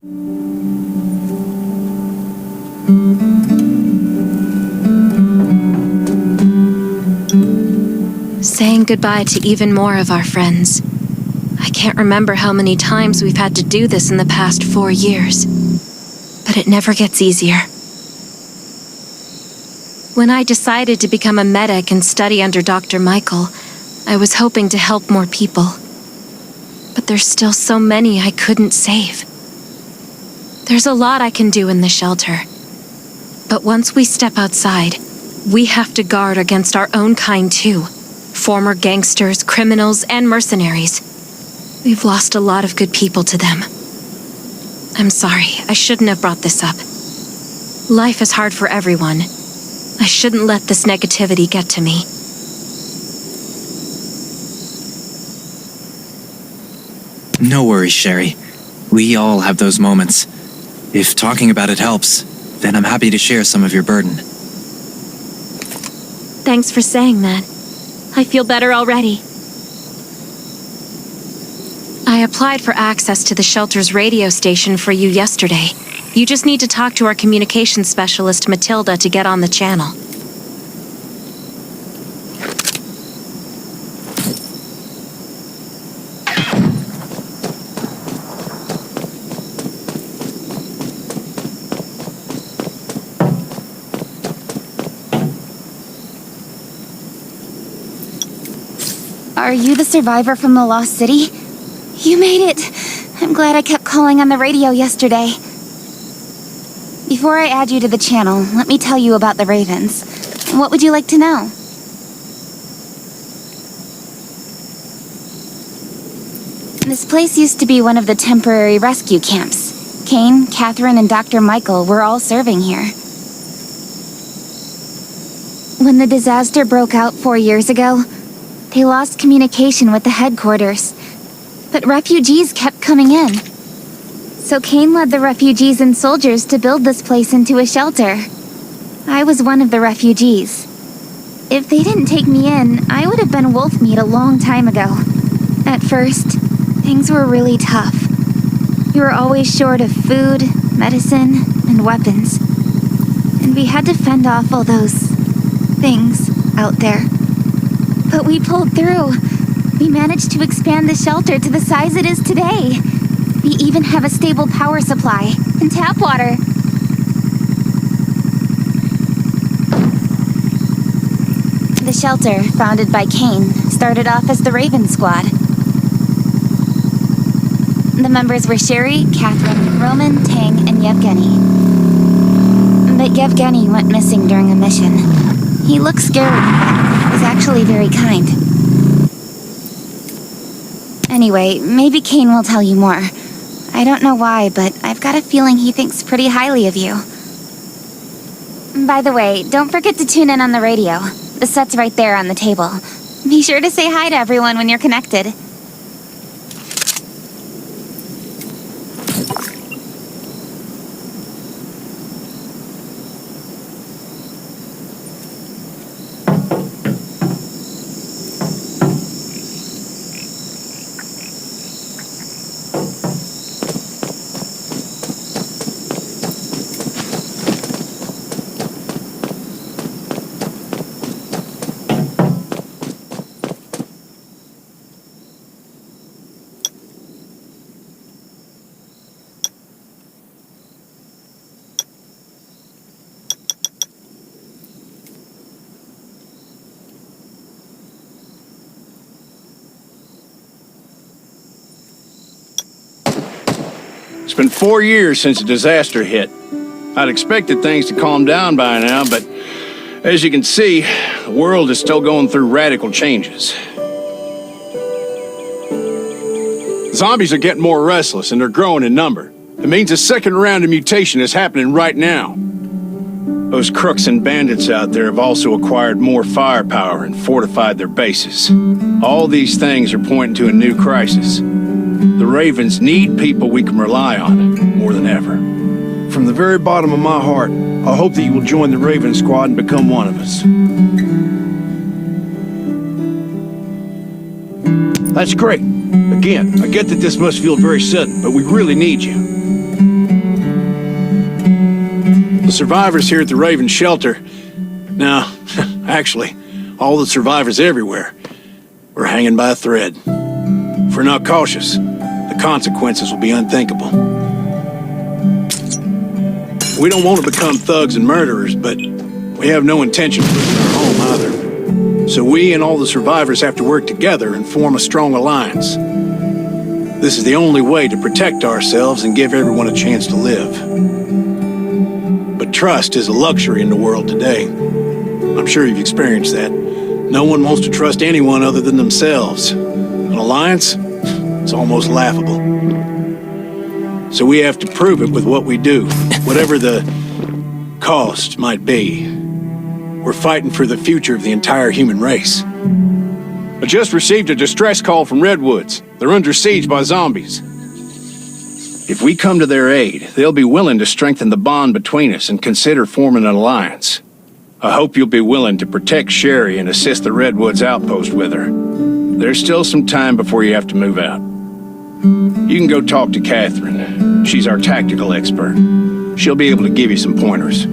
Saying goodbye to even more of our friends. I can't remember how many times we've had to do this in the past 4 years. But it never gets easier. When I decided to become a medic and study under Dr. Michael, I was hoping to help more people. But there's still so many I couldn't save. There's a lot I can do in the shelter. But once we step outside, we have to guard against our own kind too. Former gangsters, criminals, and mercenaries. We've lost a lot of good people to them. I'm sorry, I shouldn't have brought this up. Life is hard for everyone. I shouldn't let this negativity get to me. No worries, Sherry. We all have those moments. If talking about it helps, then I'm happy to share some of your burden. Thanks for saying that. I feel better already. I applied for access to the shelter's radio station for you yesterday. You just need to talk to our communications specialist, Matilda, to get on the channel. Are you the survivor from the Lost City? You made it! I'm glad I kept calling on the radio yesterday. Before I add you to the channel, let me tell you about the Ravens. What would you like to know? This place used to be one of the temporary rescue camps. Kane, Catherine, and Dr. Michael were all serving here. When the disaster broke out 4 years ago, they lost communication with the headquarters. But refugees kept coming in. So Kane led the refugees and soldiers to build this place into a shelter. I was one of the refugees. If they didn't take me in, I would have been wolf meat a long time ago. At first, things were really tough. We were always short of food, medicine, and weapons. And we had to fend off all those things out there. But we pulled through. We managed to expand the shelter to the size it is today. We even have a stable power supply and tap water. The shelter, founded by Kane, started off as the Raven Squad. The members were Sherry, Catherine, Roman, Tang, and Yevgeny. But Yevgeny went missing during a mission. He looked scary, but was actually very kind. Anyway, maybe Kane will tell you more. I don't know why, but I've got a feeling he thinks pretty highly of you. By the way, don't forget to tune in on the radio. The set's right there on the table. Be sure to say hi to everyone when you're connected. It's been 4 years since the disaster hit. I'd expected things to calm down by now, but as you can see, the world is still going through radical changes. Zombies are getting more restless and they're growing in number. It means a second round of mutation is happening right now. Those crooks and bandits out there have also acquired more firepower and fortified their bases. All these things are pointing to a new crisis. The Ravens need people we can rely on, more than ever. From the very bottom of my heart, I hope that you will join the Raven Squad and become one of us. That's great. Again, I get that this must feel very sudden, but we really need you. The survivors here at the Raven shelter... No, actually, all the survivors everywhere. We're hanging by a thread. If we're not cautious, the consequences will be unthinkable. We don't want to become thugs and murderers, but we have no intention of losing our home either. So we and all the survivors have to work together and form a strong alliance. This is the only way to protect ourselves and give everyone a chance to live. But trust is a luxury in the world today. I'm sure you've experienced that. No one wants to trust anyone other than themselves. An alliance? It's almost laughable. So we have to prove it with what we do, whatever the cost might be. We're fighting for the future of the entire human race. I just received a distress call from Redwoods. They're under siege by zombies. If we come to their aid, they'll be willing to strengthen the bond between us and consider forming an alliance. I hope you'll be willing to protect Sherry and assist the Redwoods outpost with her. There's still some time before you have to move out. You can go talk to Catherine. She's our tactical expert. She'll be able to give you some pointers.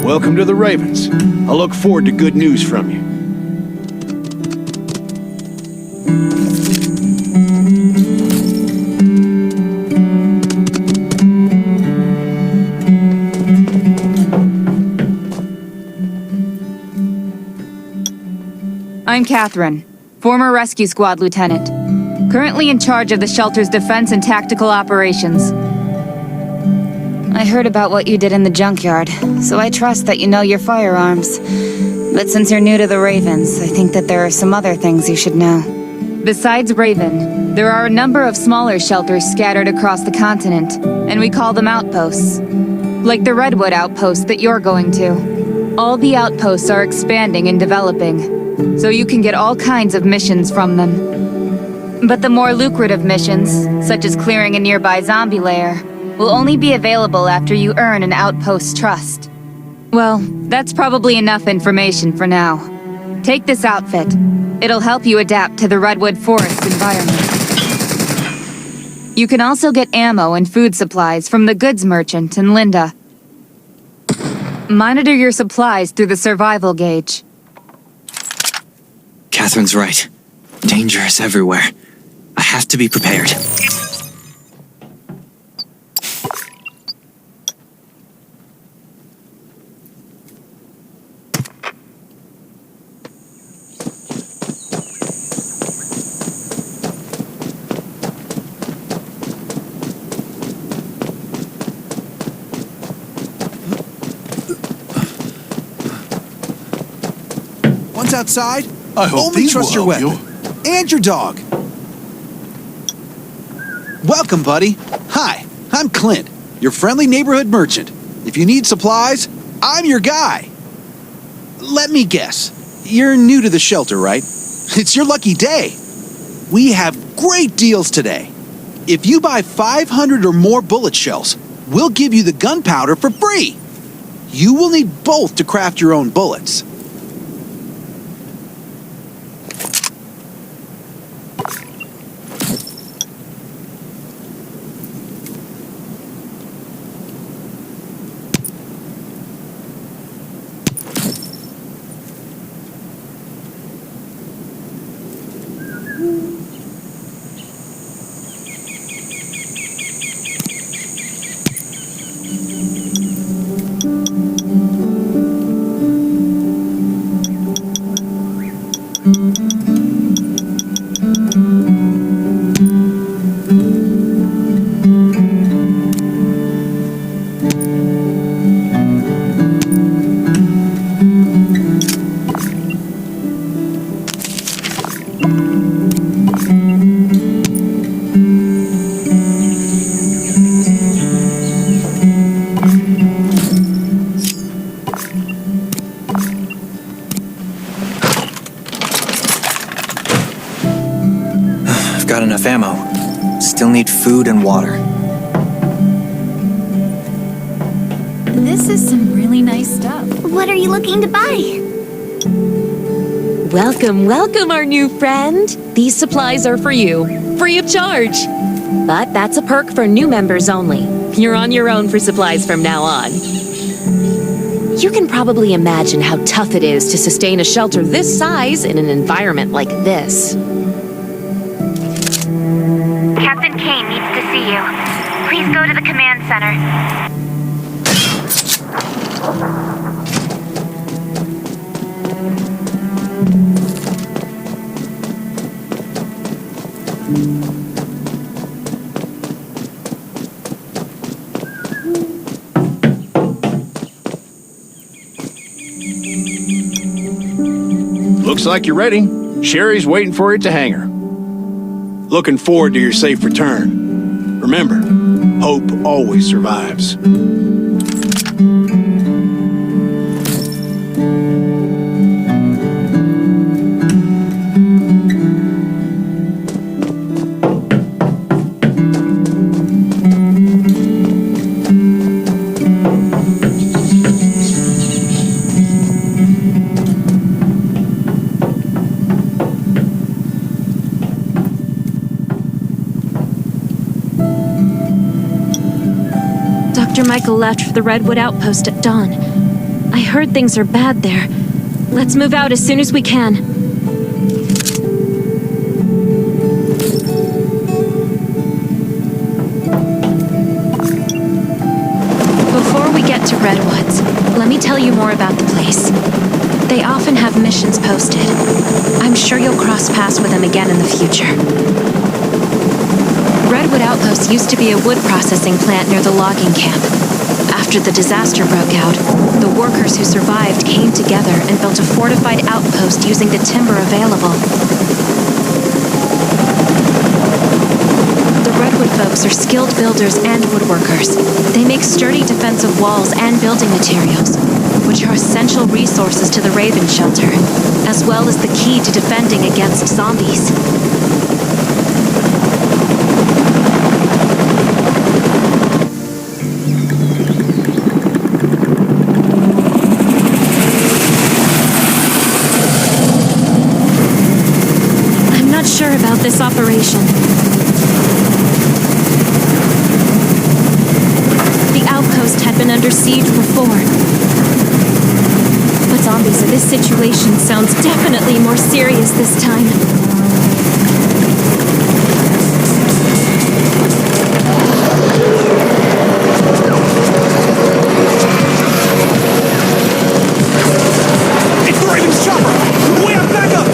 Welcome to the Ravens. I look forward to good news from you. I'm Catherine, former rescue squad lieutenant, currently in charge of the shelter's defense and tactical operations. I heard about what you did in the junkyard, so I trust that you know your firearms. But since you're new to the Ravens, I think that there are some other things you should know. Besides Raven, there are a number of smaller shelters scattered across the continent, and we call them outposts. Like the Redwood outpost that you're going to. All the outposts are expanding and developing, so you can get all kinds of missions from them. But the more lucrative missions, such as clearing a nearby zombie lair, will only be available after you earn an outpost's trust. Well, that's probably enough information for now. Take this outfit. It'll help you adapt to the Redwood Forest environment. You can also get ammo and food supplies from the goods merchant in Linda. Monitor your supplies through the survival gauge. Catherine's right. Danger is everywhere. I have to be prepared. Once outside, I hope only these trust will your help weapon and your dog. Welcome, buddy. Hi, I'm Clint, your friendly neighborhood merchant. If you need supplies, I'm your guy. Let me guess, you're new to the shelter, right? It's your lucky day. We have great deals today. If you buy 500 or more bullet shells, we'll give you the gunpowder for free. You will need both to craft your own bullets. Got enough ammo. Still need food and water. This is some really nice stuff. What are you looking to buy? Welcome, welcome, our new friend. These supplies are for you, free of charge. But that's a perk for new members only. You're on your own for supplies from now on. You can probably imagine how tough it is to sustain a shelter this size in an environment like this. Captain Kane needs to see you. Please go to the command center. Looks like you're ready. Sherry's waiting for you at the hangar. Looking forward to your safe return. Remember, hope always survives. Dr. Michael left for the Redwood Outpost at dawn. I heard things are bad there. Let's move out as soon as we can. Before we get to Redwoods, let me tell you more about the place. They often have missions posted. I'm sure you'll cross paths with them again in the future. Redwood Outpost used to be a wood processing plant near the logging camp. After the disaster broke out, the workers who survived came together and built a fortified outpost using the timber available. The Redwood folks are skilled builders and woodworkers. They make sturdy defensive walls and building materials, which are essential resources to the Raven Shelter, as well as the key to defending against zombies. Sure about this operation. The outpost had been under siege before. But zombies in this situation sounds definitely more serious this time. It's the Raven's chopper! We have backup!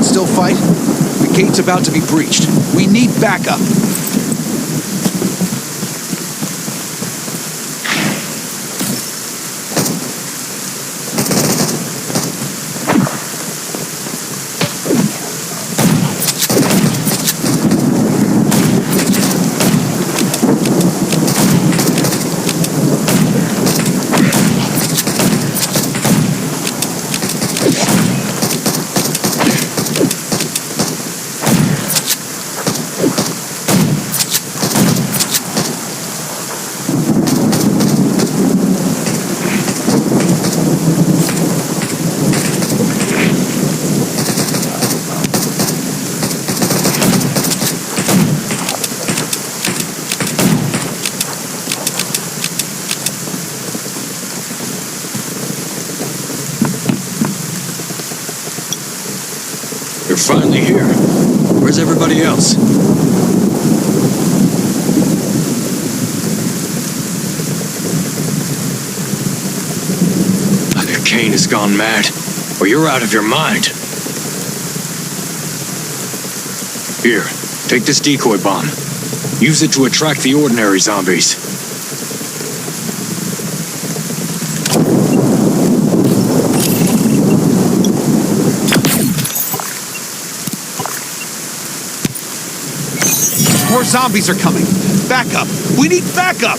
Still fight? The gate's about to be breached. We need backup. You're finally here. Where's everybody else? Either Kane has gone mad, or you're out of your mind. Here, take this decoy bomb. Use it to attract the ordinary zombies. More zombies are coming. Backup. We need backup.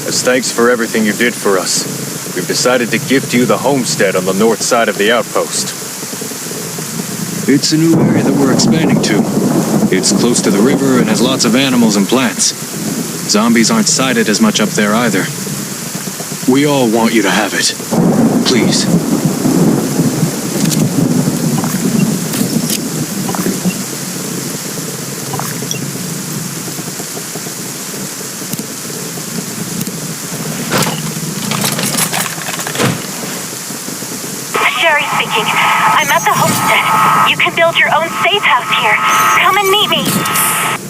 As thanks for everything you did for us, we've decided to gift you the homestead on the north side of the outpost. It's a new area that we're expanding to. It's close to the river and has lots of animals and plants. Zombies aren't sighted as much up there either. We all want you to have it. Please. Sherry speaking. I'm at the homestead. You can build your own safe house here. Come and meet me.